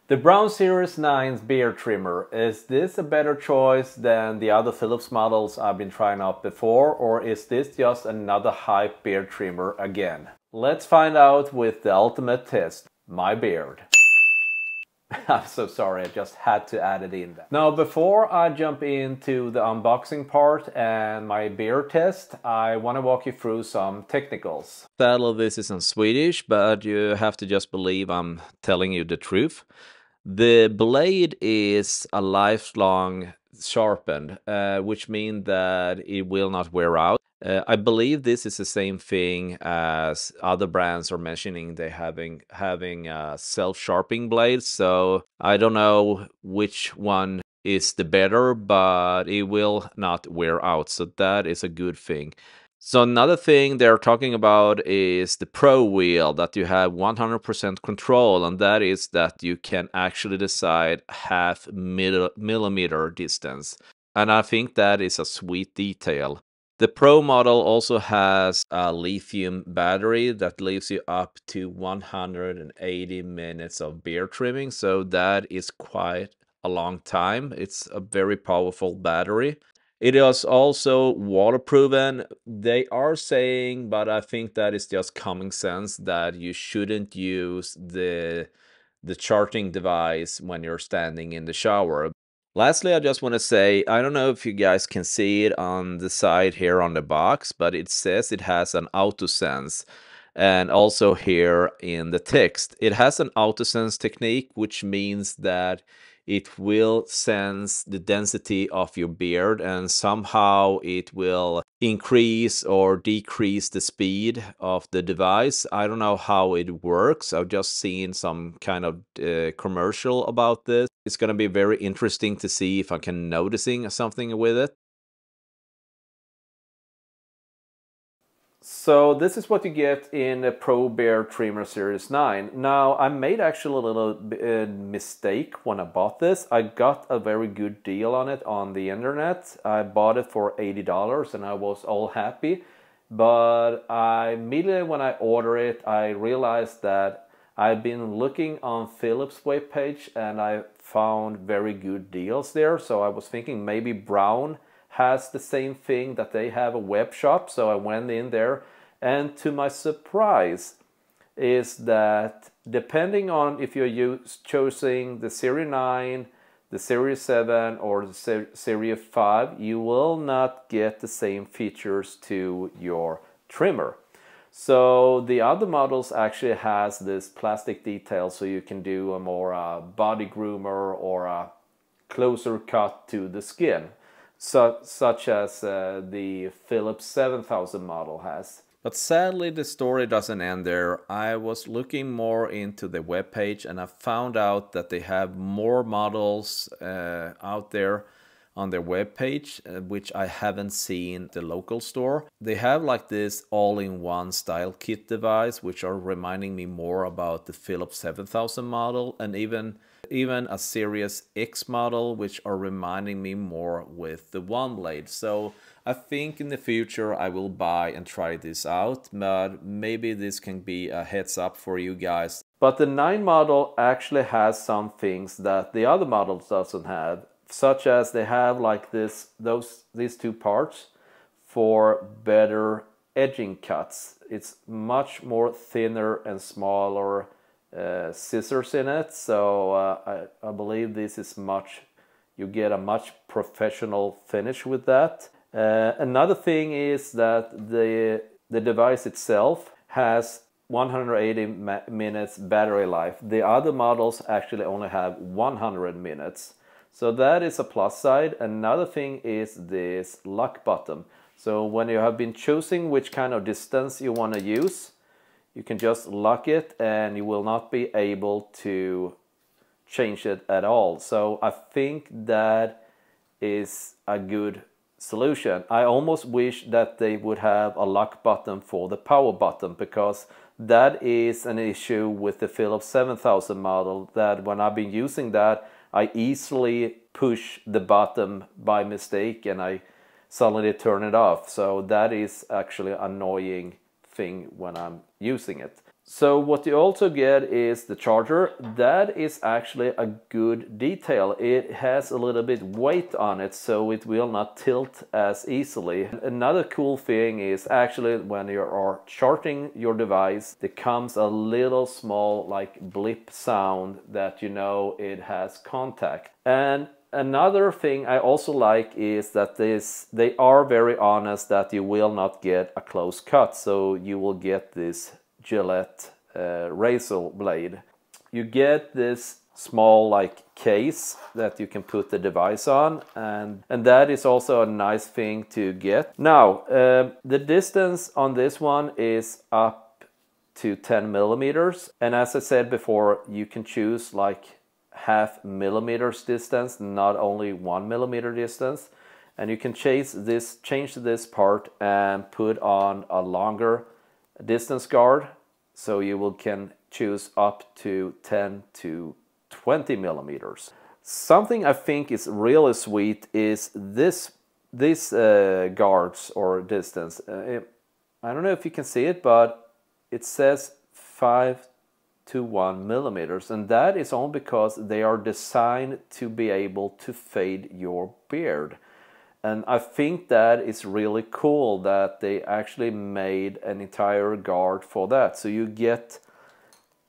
The Braun Series 9's beard trimmer, is this a better choice than the other Philips models I've been trying out before, or is this just another hype beard trimmer again? Let's find out with the ultimate test, my beard. I'm so sorry, I just had to add it in there. Now, before I jump into the unboxing part and my beard test, I want to walk you through some technicals. Sadly, this is in Swedish, but you have to just believe I'm telling you the truth. The blade is a lifelong sharpened, which means that it will not wear out. I believe this is the same thing as other brands are mentioning. They having self-sharpening blades. So I don't know which one is the better, but it will not wear out. So that is a good thing. So another thing they're talking about is the Pro wheel, that you have 100% control, and that is that you can actually decide half millimeter distance. And I think that is a sweet detail. The Pro model also has a lithium battery that leaves you up to 180 minutes of beard trimming, so that is quite a long time. It's a very powerful battery. It is also waterproven, they are saying, but I think that is just common sense that you shouldn't use the charging device when you're standing in the shower. Lastly, I just want to say, I don't know if you guys can see it on the side here on the box, but it says it has an AutoSense. And also here in the text, it has an AutoSense technique, which means that it will sense the density of your beard and somehow it will increase or decrease the speed of the device. I don't know how it works. I've just seen some kind of commercial about this. It's going to be very interesting to see if I can noticing something with it. So this is what you get in a Pro Beard Trimmer Series 9. Now, I made actually a little mistake when I bought this. I got a very good deal on it on the internet. I bought it for $80 and I was all happy. But immediately when I ordered it, I realized that I've been looking on Philips webpage and I found very good deals there. So I was thinking maybe Braun has the same thing, that they have a web shop. So I went in there, and to my surprise is that depending on if you're choosing the Series 9, the Series 7 or the Series 5, you will not get the same features to your trimmer. So the other models actually has this plastic detail, so you can do a more body groomer or a closer cut to the skin. Such as the Philips 7000 model has. But sadly the story doesn't end there. I was looking more into the webpage and I found out that they have more models out there on their webpage, which I haven't seen at the local store. They have like this all-in-one style kit device, which are reminding me more about the Philips 7000 model, and even a Series X model, which are reminding me more with the one blade. So I think in the future I will buy and try this out, but maybe this can be a heads up for you guys. But the 9 model actually has some things that the other models doesn't have, such as they have like these two parts for better edging cuts. It's much more thinner and smaller scissors in it, so I believe this is you get a much professional finish with that. Another thing is that the device itself has 180 minutes battery life. The other models actually only have 100 minutes. So that is a plus side. Another thing is this lock button. So when you have been choosing which kind of distance you want to use, you can just lock it and you will not be able to change it at all. So I think that is a good solution. I almost wish that they would have a lock button for the power button, because that is an issue with the Philips 7000 model, that when I've been using that, I easily push the button by mistake and I suddenly turn it off. So that is actually an annoying thing when I'm using it. So what you also get is the charger. That is actually a good detail. It has a little bit weight on it, so it will not tilt as easily. Another cool thing is actually when you are charging your device, there comes a little small like blip sound that you know it has contact. And another thing I also like is that they are very honest that you will not get a close cut, so you will get this Gillette razor blade. You get this small like case that you can put the device on, and that is also a nice thing to get. Now the distance on this one is up to 10 millimeters, and as I said before, you can choose like half millimeters distance, not only 1 millimeter distance, and you can change this part and put on a longer distance guard, so you can choose up to 10 to 20 millimeters. Something I think is really sweet is this guards or distance. I don't know if you can see it, but it says 5 to 1 millimeters, and that is only because they are designed to be able to fade your beard. And I think that is really cool that they actually made an entire guard for that. So you get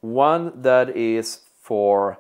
one that is for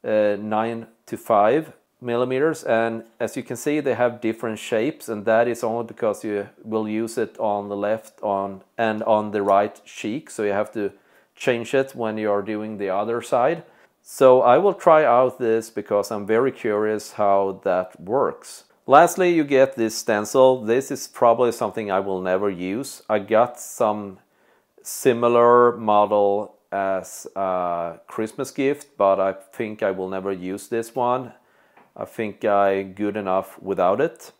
9 to 5 millimeters, and as you can see they have different shapes, and that is only because you will use it on the left and on the right cheek, so you have to change it when you are doing the other side. So I will try out this because I'm very curious how that works. Lastly, you get this stencil. This is probably something I will never use. I got some similar model as a Christmas gift, but I think I will never use this one. I think I'm good enough without it.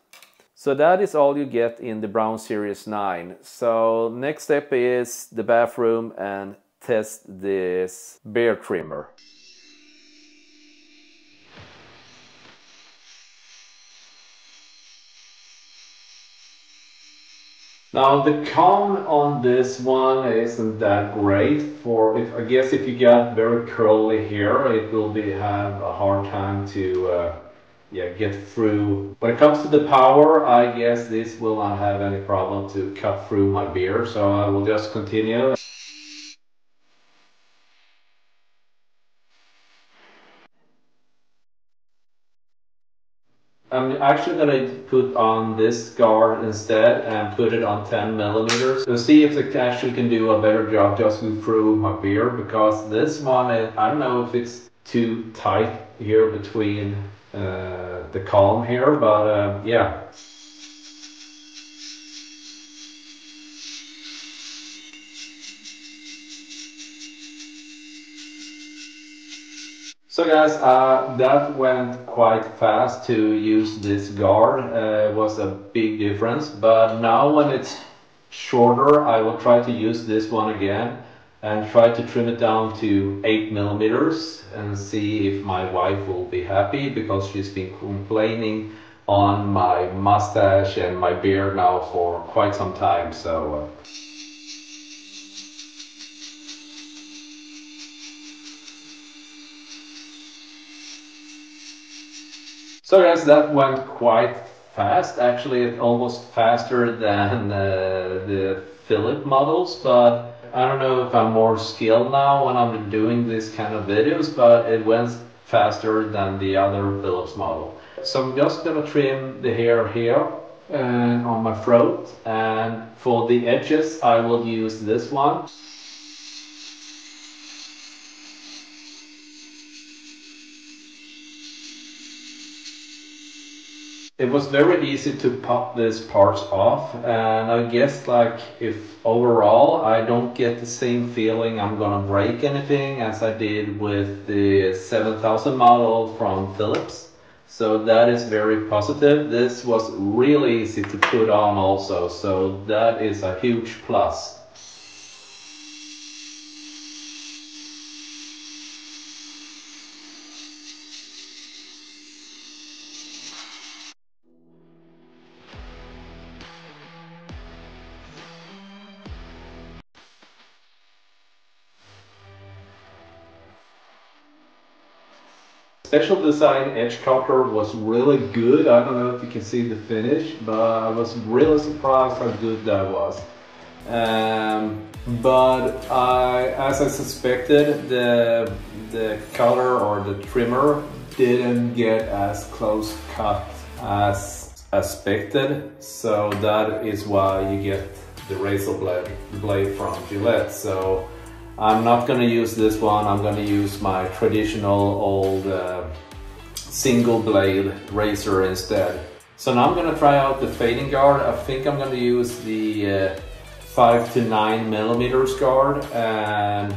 So that is all you get in the Braun Series 9. So next step is the bathroom and test this beard trimmer. Now the con on this one isn't that great. I guess if you got very curly hair, it will have a hard time to get through. When it comes to the power, I guess this will not have any problem to cut through my beard, so I will just continue. I'm actually gonna put on this guard instead and put it on 10 millimeters to see if it actually can do a better job just through my beard, because this one, I don't know if it's too tight here between the comb here, but yeah. So guys, that went quite fast to use this guard. It was a big difference, but now when it's shorter, I will try to use this one again and try to trim it down to 8 millimeters and see if my wife will be happy, because she's been complaining on my mustache and my beard now for quite some time. So guys, that went quite fast. Actually, it's almost faster than the Philip models, but I don't know if I'm more skilled now when I'm doing this kind of videos, but it went faster than the other Philips model. So I'm just gonna trim the hair here and on my throat, and for the edges I will use this one. It was very easy to pop these parts off, and I guess like if overall I don't get the same feeling I'm gonna break anything as I did with the 7000 model from Philips. So that is very positive. This was really easy to put on also, so that is a huge plus. Special Design edge cutter was really good. I don't know if you can see the finish, but I was really surprised how good that was. But as I suspected, the cutter or the trimmer didn't get as close cut as expected, so that is why you get the razor blade from Gillette. So I'm not going to use this one. I'm going to use my traditional old single blade razor instead. So now I'm going to try out the fading guard. I think I'm going to use the 5 to 9 millimeters guard and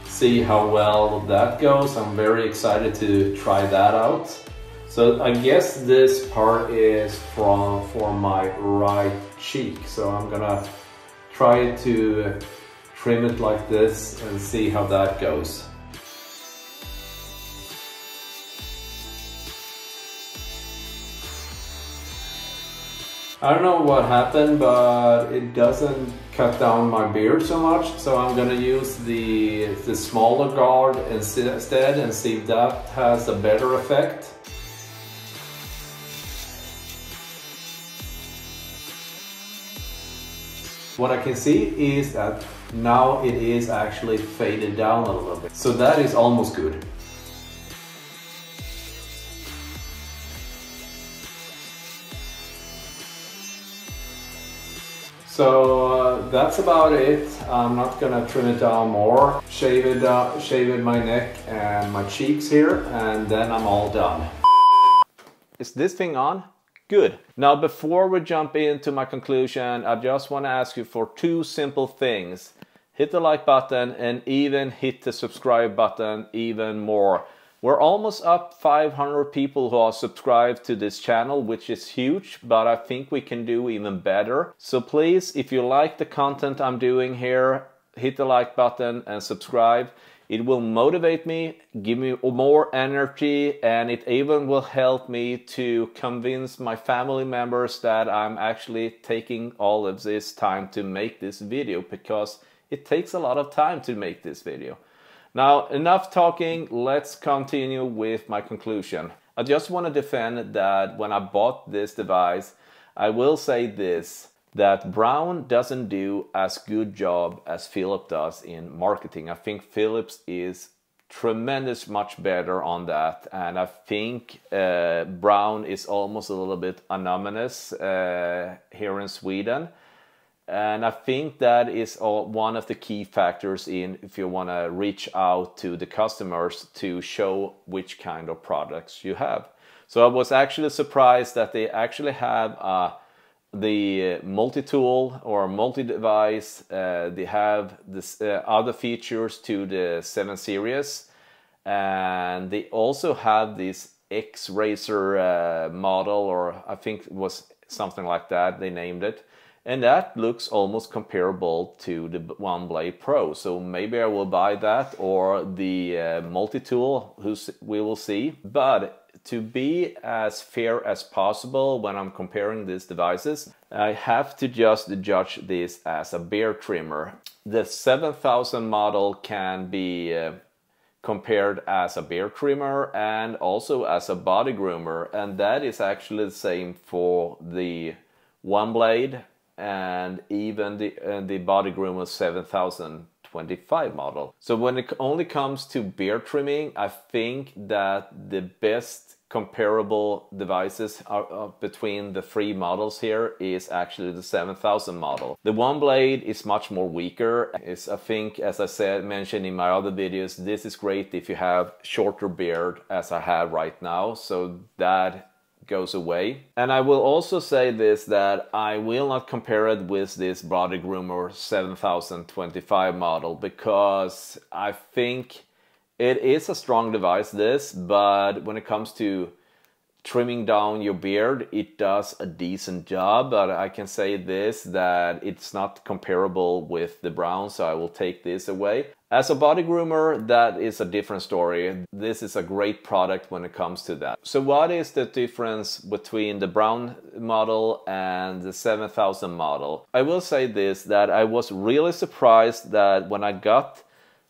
see how well that goes. I'm very excited to try that out. So I guess this part is for my right cheek. So I'm gonna try to trim it like this and see how that goes. I don't know what happened, but it doesn't cut down my beard so much, so I'm gonna use the smaller guard instead and see if that has a better effect. What I can see is that now it is actually faded down a little bit, so that is almost good. So that's about it. I'm not gonna trim it down more. Shave it my neck and my cheeks here, and then I'm all done. Is this thing on? Good. Now before we jump into my conclusion, I just want to ask you for two simple things. Hit the like button and even hit the subscribe button even more. We're almost up 500 people who are subscribed to this channel, which is huge, but I think we can do even better. So please, if you like the content I'm doing here, hit the like button and subscribe. It will motivate me, give me more energy, and it even will help me to convince my family members that I'm actually taking all of this time to make this video, because it takes a lot of time to make this video. Now, enough talking, let's continue with my conclusion. I just want to defend that when I bought this device, I will say this, that Braun doesn't do as good job as Philips does in marketing. I think Philips is tremendous much better on that, and I think Braun is almost a little bit anonymous here in Sweden. And I think that is one of the key factors in if you want to reach out to the customers to show which kind of products you have. So I was actually surprised that they actually have the multi-tool or multi-device. They have this other features to the 7 series, and they also have this X-Razor model, or I think it was something like that they named it. And that looks almost comparable to the OneBlade Pro. So maybe I will buy that or the multi-tool, we will see. But to be as fair as possible when I'm comparing these devices, I have to just judge this as a beard trimmer. The 7000 model can be compared as a beard trimmer and also as a body groomer. And that is actually the same for the OneBlade and even the body groomer 7025 model. So when it only comes to beard trimming, I think that the best comparable devices are between the three models here is actually the 7000 model. The OneBlade is much more weaker. I think, as I mentioned in my other videos, this is great if you have shorter beard as I have right now, so that goes away. And I will also say this, that I will not compare it with this body groomer 7025 model, because I think it is a strong device, this, but when it comes to trimming down your beard, it does a decent job. But I can say this, that it's not comparable with the Braun, so I will take this away. As a body groomer, that is a different story. This is a great product when it comes to that. So what is the difference between the Braun model and the 7000 model? I will say this, that I was really surprised that when I got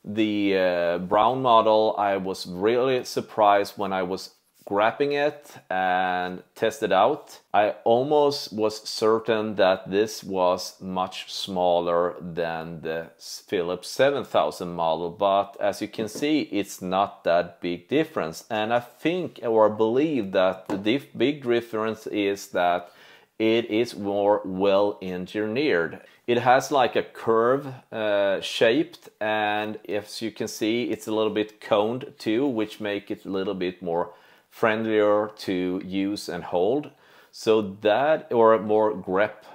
the Braun model, I was really surprised when I was grabbing it and tested out. I almost was certain that this was much smaller than the Philips 7000 model, but as you can see, it's not that big difference. And I think or believe that the big difference is that it is more well engineered. It has like a curve shaped, and as you can see, it's a little bit coned too, which make it a little bit more friendlier to use and hold. So that, or more grip,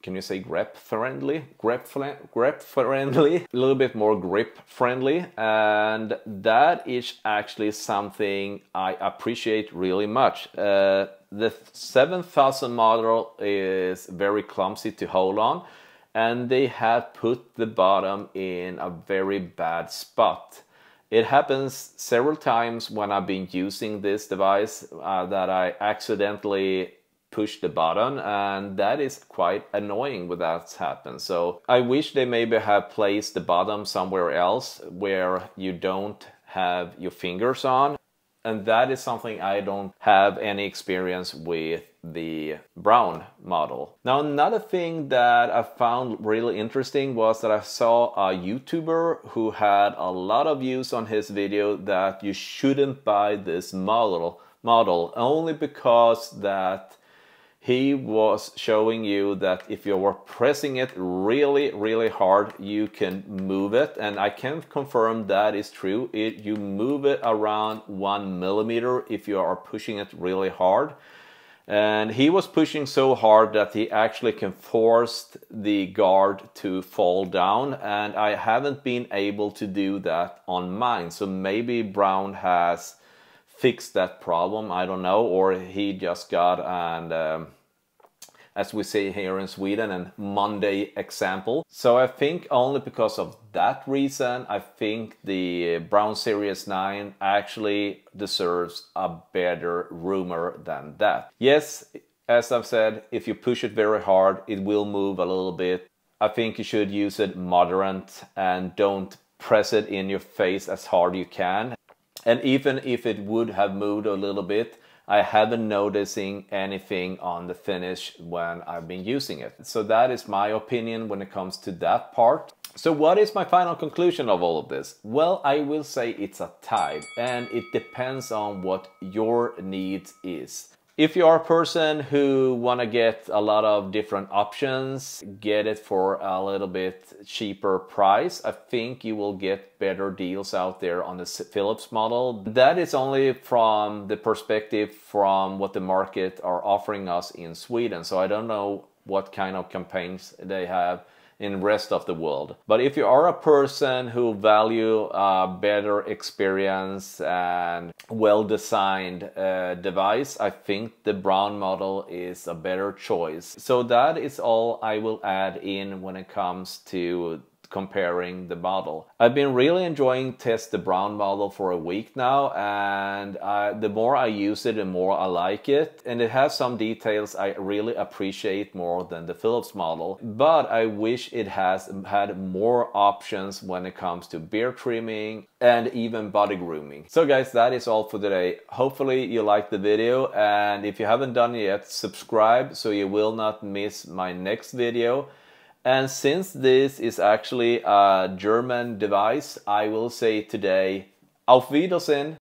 can you say grip friendly? Grip friendly, a little bit more grip friendly, and that is actually something I appreciate really much. The 7000 model is very clumsy to hold on, and they have put the bottom in a very bad spot. It happens several times when I've been using this device that I accidentally push the button, and that is quite annoying when that happens. So I wish they maybe have placed the bottom somewhere else where you don't have your fingers on. And that is something I don't have any experience with the Braun model. Now, another thing that I found really interesting was that I saw a YouTuber who had a lot of views on his video that you shouldn't buy this model only because that he was showing you that if you were pressing it really hard, you can move it, and I can confirm that is true. You move it around 1 millimeter if you are pushing it really hard. And he was pushing so hard that he actually can force the guard to fall down, and I haven't been able to do that on mine. So maybe Braun has fixed that problem, I don't know, or he just got an as we say here in Sweden, a Monday example. So I think only because of that reason, I think the Braun Series 9 actually deserves a better rumor than that. Yes, as I've said, if you push it very hard, it will move a little bit. I think you should use it moderate and don't press it in your face as hard you can. And even if it would have moved a little bit, I haven't noticing anything on the finish when I've been using it. So that is my opinion when it comes to that part. So what is my final conclusion of all of this? Well, I will say it's a tie, and it depends on what your need is. If you are a person who want to get a lot of different options, get it for a little bit cheaper price, I think you will get better deals out there on the Philips model. That is only from the perspective from what the market are offering us in Sweden. So I don't know what kind of campaigns they have in the rest of the world. But if you are a person who value a better experience and well-designed device, I think the Braun model is a better choice. So that is all I will add in when it comes to comparing the model. I've been really enjoying test the Braun model for a week now, and the more I use it, the more I like it, and it has some details I really appreciate more than the Philips model, but I wish it has had more options when it comes to beard trimming and even body grooming. So guys, that is all for today. Hopefully you liked the video, and if you haven't done it yet, subscribe so you will not miss my next video. And since this is actually a German device, I will say today, Auf Wiedersehen!